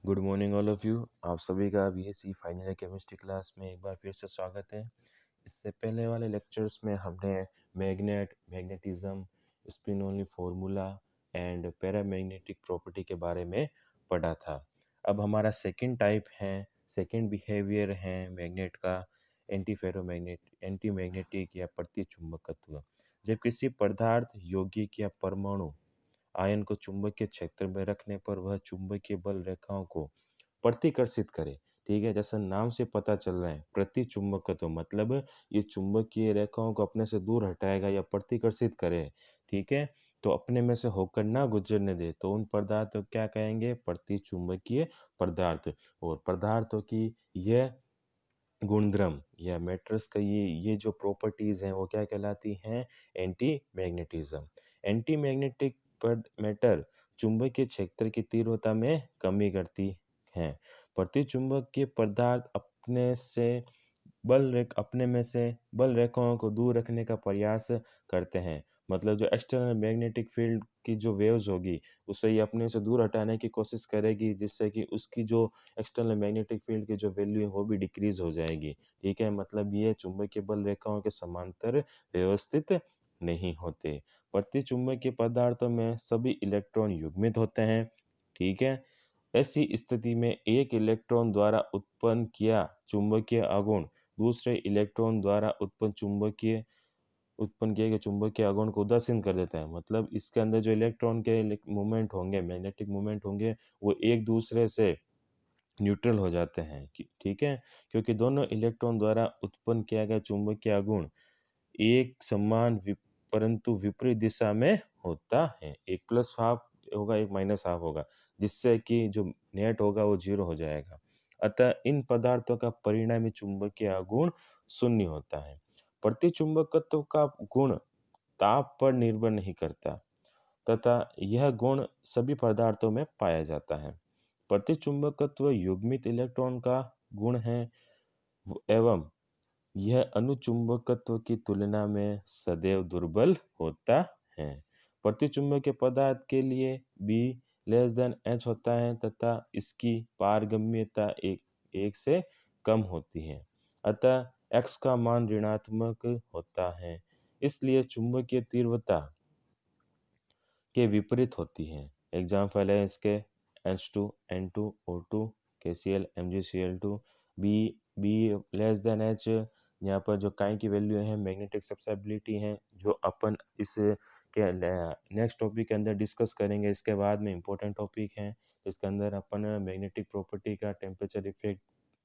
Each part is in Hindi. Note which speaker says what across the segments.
Speaker 1: Good morning all of you. आप सभी का BSc final year chemistry class में एक बार फिर से स्वागत है। इससे पहले वाले लेक्चर्स में हमने magnetism, spin only formula and paramagnetic property के बारे में पढ़ा था। अब हमारा सेकंड टाइप है, सेकंड बिहेवियर है मैग्नेट का, एंटी मैग्नेटिक या प्रतिचुंबकत्व। जब किसी पदार्थ, यौगिक या परमाणु आयन को चुंबकीय क्षेत्र में रखने पर वह चुंबकीय बल रेखाओं को प्रतिकर्षित करे। ठीक है, जैसा नाम से पता चल रहा है प्रतिचुंबकत्व मतलब ये चुंबकीय रेखाओं को अपने से दूर हटाएगा या प्रतिकर्षित करे। ठीक है, तो अपने में से होकर ना गुजरने दे तो उन पदार्थ को क्या कहेंगे? प्रतिचुंबकीय पदार्थ। और पदार्थों की यह गुणधर्म या मैटर्स का ये जो प्रॉपर्टीज हैं वो क्या कहलाती हैं? Anti magnetism. Anti magnetic matter चुंबकीय क्षेत्र की तीव्रता में कमी करती हैं। प्रतिचुंबकीय पदार्थ अपने में से बल रेखाओं को दूर रखने का प्रयास करते हैं। मतलब जो एक्सटर्नल मैग्नेटिक फील्ड की जो वेव्स होगी उसे ये अपने से दूर हटाने की कोशिश करेगी, जिससे कि उसकी जो एक्सटर्नल मैग्नेटिक फील्ड की जो वैल्यू है वो भी डिक्रीज हो जाएगी। ठीक है, मतलब ये चुंबकीय बल रेखाओं के समांतर व्यवस्थित नहीं होते। प्रतिचुंबकीय पदार्थों में सभी इलेक्ट्रॉन युग्मित होते हैं। ठीक है, ऐसी स्थिति में एक इलेक्ट्रॉन द्वारा चुंबकीय आघूर्ण दूसरे इलेक्ट्रॉन द्वारा उत्पन्न किए गए चुंबकीय आघूर्ण को उदासीन कर देता है। मतलब इसके अंदर जो इलेक्ट्रॉन के मूवमेंट होंगे, मैग्नेटिक मूवमेंट होंगे, वो एक दूसरे से न्यूट्रल हो जाते हैं। ठीक है, क्योंकि दोनों इलेक्ट्रॉन द्वारा उत्पन्न किया गया चुंबकीय आघूर्ण एक समान परंतु विपरीत दिशा में होता है। एक प्लस हाफ होगा, एक माइनस हाफ होगा, जिससे कि जो नेट होगा वो जीरो हो जाएगा। अतः इन पदार्थों का परिणामी चुंबकीय आघूर्ण शून्य होता है। प्रतिचुंबकत्व का गुण ताप पर निर्भर नहीं करता तथा यह गुण सभी पदार्थों में पाया जाता है। प्रतिचुंबकत्व युग्मित इलेक्ट्रॉन का गुण है एवं यह अनुचुंबकत्व की तुलना में सदैव दुर्बल होता है। प्रतिचुंबकीय पदार्थ के लिए B लेस देन H होता है तथा इसकी पारगम्यता एक से कम होती है। अतः X का मान ऋणात्मक होता है, इसलिए चुंबकीय तीव्रता के विपरीत होती है। एग्जाम्पल है इसके H2, N2, O2, KCl, MgCl2, B less than H। यहाँ पर जो काई की वैल्यू है मैग्नेटिक सब्सिबिलिटी है, जो अपन इस के नेक्स्ट टॉपिक के अंदर डिस्कस करेंगे। इसके बाद में इम्पोर्टेंट टॉपिक है, इसके अंदर अपन मैग्नेटिक प्रॉपर्टी का टेम्परेचर इफेक्ट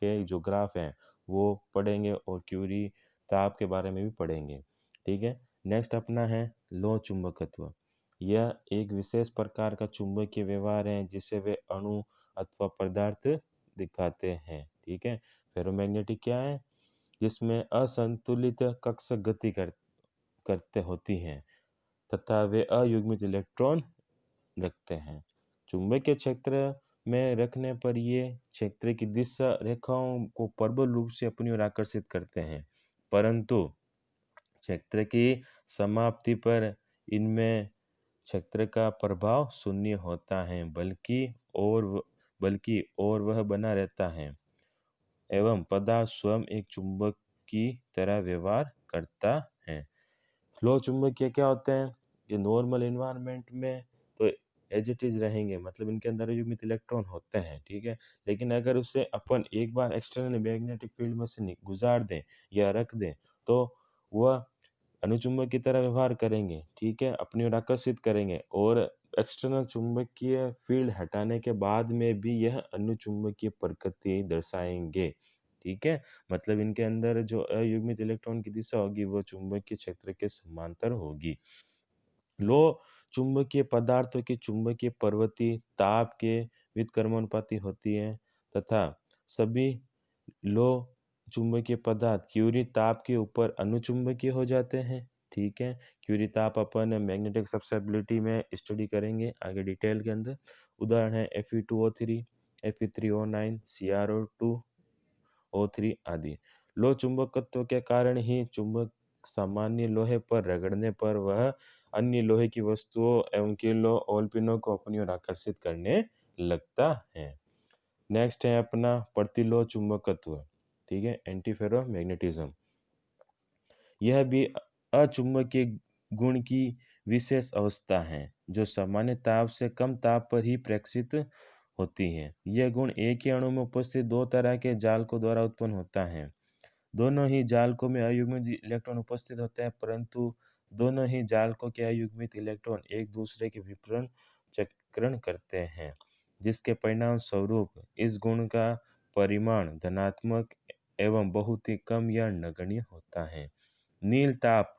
Speaker 1: के जो ग्राफ हैं वो पढ़ेंगे और क्यूरी ताप के बारे में भी पढ़ेंगे। ठीक है, नेक्स्ट अपना है लो चुंबकत्व। यह एक विशेष प्रकार का चुंबकीय व्यवहार है जिसे वे अणु अथवा पदार्थ दिखाते हैं। ठीक है, फेरोमैग्नेटिक क्या है? जिसमें असंतुलित कक्ष गति करते होती हैं तथा वे अयुग्मित इलेक्ट्रॉन रखते हैं। चुंबकीय क्षेत्र में रखने पर ये क्षेत्र की दिशा रेखाओं को प्रबल रूप से अपनी ओर आकर्षित करते हैं, परंतु क्षेत्र की समाप्ति पर इनमें क्षेत्र का प्रभाव शून्य होता है, बल्कि और वह बना रहता है एवं पदार्थ स्वयं एक चुंबक की तरह व्यवहार करता है। लो चुंबकीय क्या होते हैं? ये नॉर्मल एनवायरनमेंट में तो एज इट इज रहेंगे, मतलब इनके अंदर युग्मित इलेक्ट्रॉन होते हैं। ठीक है, लेकिन अगर उसे अपन एक बार एक्सटर्नल मैग्नेटिक फील्ड में से गुजार दें या रख दें तो वह अनुचुंबक की तरह व्यवहार करेंगे। ठीक है, अपनी ओर आकर्षित करेंगे और एक्सटर्नल चुंबकीय फील्ड हटाने के बाद में भी यह अनुचुंबकीय प्रकृति दर्शाएंगे। ठीक है, मतलब इनके अंदर जो अयुग्मित इलेक्ट्रॉन की दिशा होगी वो चुंबकीय क्षेत्र के समांतर होगी। लो चुंबकीय पदार्थों की चुंबकीय प्रवृत्ति ताप के व्युत्क्रमानुपाती होती है तथा सभी लो चुंबकीय पदार्थ क्यूरी ताप के ऊपर अनुचुंबकीय हो जाते हैं। ठीक है, क्यूरी ताप अपन मैग्नेटिक सब्सिबिलिटी में स्टडी करेंगे आगे डिटेल के अंदर। उदाहरण है Fe2O3, Fe3O9, CrO2O3 आदि। लो चुंबकत्व के कारण ही चुंबक सामान्य लोहे पर रगड़ने पर वह अन्य लोहे की वस्तुओं एवं किरणों ओलपिनों को अपनी ओर आकर्षित करने लगता है। नेक्स्ट है अपना प्रतिलोम चुंबकत्व, ठीक है, एंटीफेरोमैग्नेटिज्म। यह भी अचुंबकीय गुण की विशेष अवस्था है जो सामान्य ताप से कम ताप पर ही प्रकाशित होती है। यह गुण एक ही अणु में उपस्थित दो तरह के जालकों द्वारा उत्पन्न होता है। दोनों ही जालकों में अयुग्मित इलेक्ट्रॉन उपस्थित होते हैं, परंतु दोनों ही जालकों के अयुग्मित इलेक्ट्रॉन एक दूसरे के विपरीत चक्रण करते हैं, जिसके परिणाम स्वरूप इस गुण का परिमाण धनात्मक एवं बहुत ही कम या नगण्य होता है। नील ताप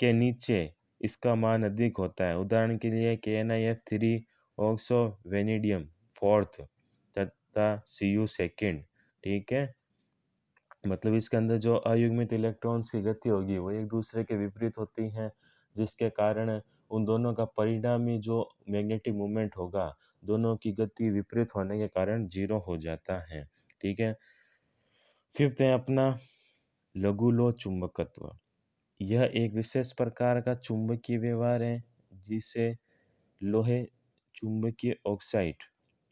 Speaker 1: के नीचे इसका मान अधिक होता है। उदाहरण के लिए KnIF3 ऑक्सो वेनेडियम फोर्थ तथा Cu सेकेंड, ठीक है। मतलब इसके अंदर जो अयुग्मित इलेक्ट्रॉन्स की गति होगी वो एक दूसरे के विपरीत होती हैं, जिसके कारण उन दोनों का परिणामी जो मैग्नेटिक मूवमेंट होगा, दोनों की गति विपरीत होने के कारण जीरो हो जाता है, ठीक है। फिफ्थ है अपना लघुलोह चुंबकत्व। यह एक विशेष प्रकार का चुंबकीय व्यवहार है जिसे लोहे चुंबकीय ऑक्साइड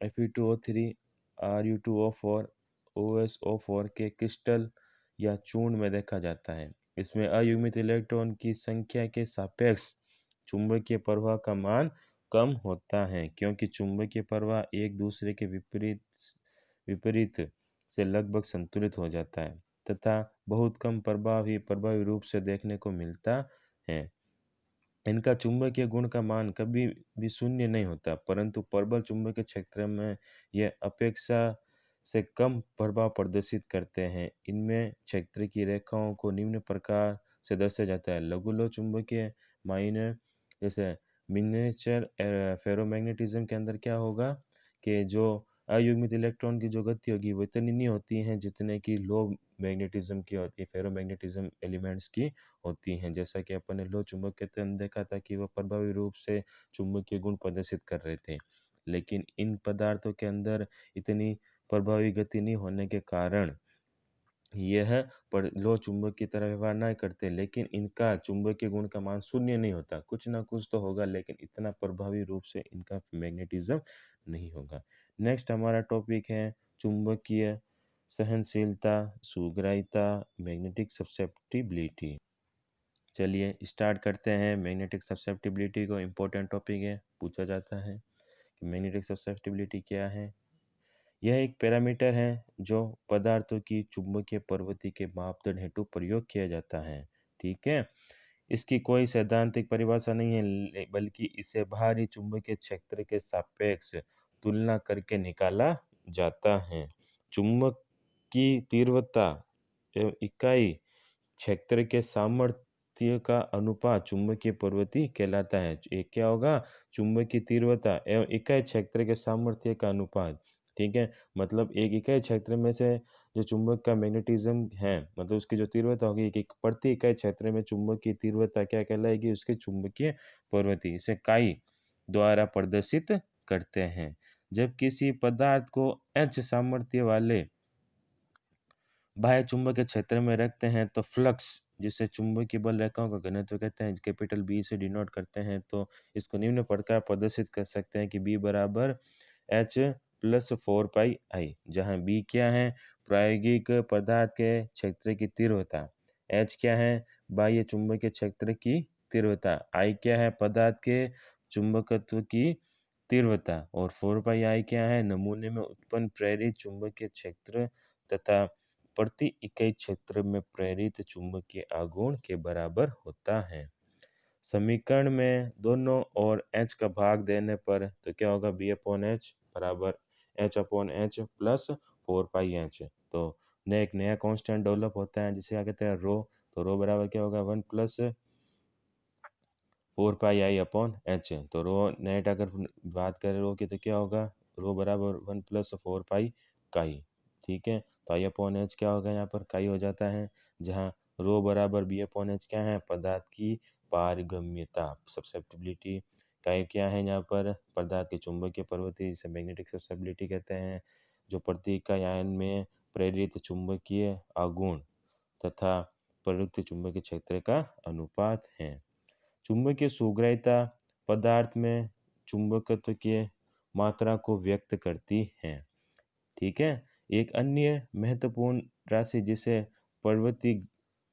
Speaker 1: Fe2O3 Ru2O4 OSO4 के क्रिस्टल या चूर्ण में देखा जाता है। इसमें अयुग्मित इलेक्ट्रॉन की संख्या के सापेक्ष चुंबकीय प्रवाह का मान कम होता है, क्योंकि चुंबकीय प्रवाह एक दूसरे के विपरीत विपरीत से लगभग संतुलित हो जाता है तथा बहुत कम प्रभावी रूप से देखने को मिलता है। इनका चुंबकीय गुण का मान कभी भी शून्य नहीं होता, परंतु प्रबल चुंबकीय क्षेत्र में यह अपेक्षा से कम प्रभाव प्रदर्शित करते हैं। इनमें क्षेत्र की रेखाओं को निम्न प्रकार से दर्शाया जाता है। लघुलोह चुंबकीय माइनर जैसे मिनिएचर फेरोमैग्नेटिज्म के अंदर क्या होगा कि जो अयुग्मित इलेक्ट्रॉन की जो गति होगी वो इतनी नहीं होती है जितने की लो मैग्नेटिज्म की होती है, फेरोमैग्नेटिज्म एलिमेंट्स की होती हैं। जैसा कि अपन ने लो चुंबक के अंदर देखा था कि वह प्रभावी रूप से चुंबकीय गुण प्रदर्शित कर रहे थे, लेकिन इन पदार्थों के अंदर इतनी प्रभावी गति नहीं होने के कारण यह लो चुंबक की तरह व्यवहार नहीं करते, लेकिन इनका चुंबकीय गुण का मान शून्य नहीं होता, कुछ ना कुछ तो होगा, लेकिन इतना प्रभावी रूप से इनका मैग्नेटिज्म नहीं होगा। नेक्स्ट हमारा टॉपिक है चुंबकीय सहनशीलता, सुग्राह्यता, मैग्नेटिक ससेप्टिबिलिटी। चलिए स्टार्ट करते हैं। मैग्नेटिक ससेप्टिबिलिटी को इम्पोर्टेंट टॉपिक है, पूछा जाता है कि मैग्नेटिक ससेप्टिबिलिटी क्या है। यह एक पैरामीटर है जो पदार्थों की चुंबकीय प्रवृत्ति के मापदंड हेतु प्रयोग किया जाता है, ठीक है। इसकी कोई सैद्धांतिक परिभाषा नहीं है, बल्कि इसे बाहरी चुंबकीय क्षेत्र के सापेक्ष तुलना करके निकाला जाता है। चुंबक की तीव्रता एवं इकाई क्षेत्र के सामर्थ्य का अनुपात चुंबकीय प्रवृत्ति कहलाता है। एक क्या होगा, चुंबकीय तीव्रता एवं इकाई क्षेत्र के सामर्थ्य का अनुपात, ठीक है। मतलब एक इकाई क्षेत्र में से जो चुंबक का मैग्नेटिज्म है, मतलब उसकी जो तीव्रता होगी, एक प्रति इकाई क्षेत्र में चुंबक की तीव्रता क्या कहलाएगी, उसकी चुंबकीय प्रवृत्ति। इसे काई द्वारा प्रदर्शित करते हैं। जब किसी पदार्थ को H सामर्थ्य वाले बाह्य चुंबकीय क्षेत्र में रखते हैं तो फ्लक्स, जिसे चुंबकीय बल रेखाओं का घनत्व कहते हैं, कैपिटल बी से डिनोट करते हैं, तो इसको निम्न प्रकार प्रदर्शित कर सकते हैं कि बी बराबर H+4πI, जहाँ बी क्या है, प्रायोगिक पदार्थ के क्षेत्र की तीव्रता, एच क्या है, बाह्य चुंबकीय क्षेत्र की तीव्रता, आई क्या है, पदार्थ के चुंबकत्व की तीव्रता, और 4πI क्या है, नमूने में उत्पन्न प्रेरित चुंबकीय क्षेत्र तथा प्रति इकाई क्षेत्र में प्रेरित चुंबकीय आघूर्ण के बराबर होता है। समीकरण में दोनों ओर H का भाग देने पर तो क्या होगा, B/H बराबर H/H प्लस 4πH। तो एक नया कांस्टेंट डेवलप होता है जिसे क्या कहते हैं, रो। तो रो बराबर क्या होगा, 1 प्लस 4πI/H। तो रो नेट अगर बात करें रो की तो क्या होगा, रो बराबर 1 प्लस 4π काई, ठीक है। तो I/H क्या होगा, यहाँ पर काई हो जाता है, जहाँ रो बराबर B/H क्या है, पदार्थ की पारगम्यता ससेप्टिबिलिटी, काई क्या है यहाँ पर, पदार्थ की चुंबकीय प्रवृत्ति, जिसे मैग्नेटिक ससेप्टिबिलिटी कहते हैं, जो प्रति इकाई आयन में प्रेरित चुंबकीय आघूर्ण तथा प्रयुक्त चुंबकीय क्षेत्र का अनुपात है। चुंबकीय सुग्राह्यता पदार्थ में चुंबकत्व की मात्रा को व्यक्त करती है। ठीक है? एक अन्य महत्वपूर्ण राशि जिसे प्रवृत्ति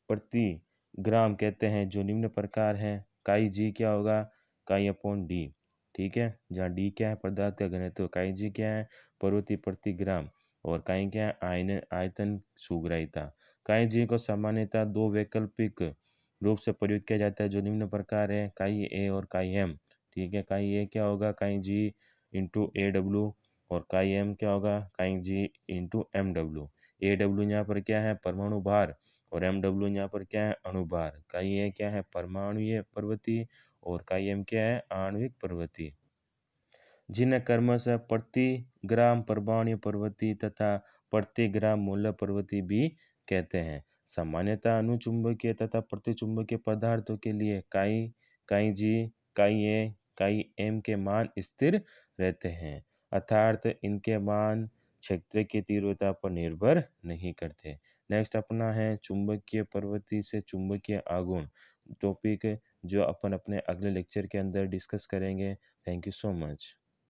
Speaker 1: प्रतिग्राम कहते हैं जो निम्न प्रकार है। काई जी क्या होगा? काई अपॉन डी। ठीक है? जहाँ डी क्या है? पदार्थ का घनत्व। काई जी क्या है? प्रवृत्ति प्रतिग्राम। और काई क्या है? आयतन सुग्राहिता। काई जी को सामान्यतः दो वैकल्पिक रूप से प्रयुक्त किया जाता है जो निम्न प्रकार है। काई ए और काई एम। ठीक है? काई ए क्या होगा? काई जी इंटू ए डब्ल्यू। और काई एम क्या होगा? काई जी इंटू एम डब्ल्यू। ए डब्ल्यू यहाँ पर क्या है? परमाणु भार। और एम डब्ल्यू यहाँ पर क्या है? अणुभार। काई ए क्या है? परमाणुीय प्रवृत्ति। और काई एम क्या है? आणविक प्रवृत्ति। जिन्हें क्रमशः प्रति ग्राम परमाणु प्रवृत्ति तथा प्रति ग्राम मूल्य प्रवृत्ति भी कहते हैं। सामान्यतः अनुचुंबकीय तथा प्रतिचुंबकीय पदार्थों के लिए काई काई जी काई ए काई एम के मान स्थिर रहते हैं, अर्थात इनके मान क्षेत्र की तीव्रता पर निर्भर नहीं करते। नेक्स्ट अपना है चुंबकीय प्रवृत्ति से चुंबकीय आघूर्ण टॉपिक, जो अपन अपने अगले लेक्चर के अंदर डिस्कस करेंगे। Thank you so much.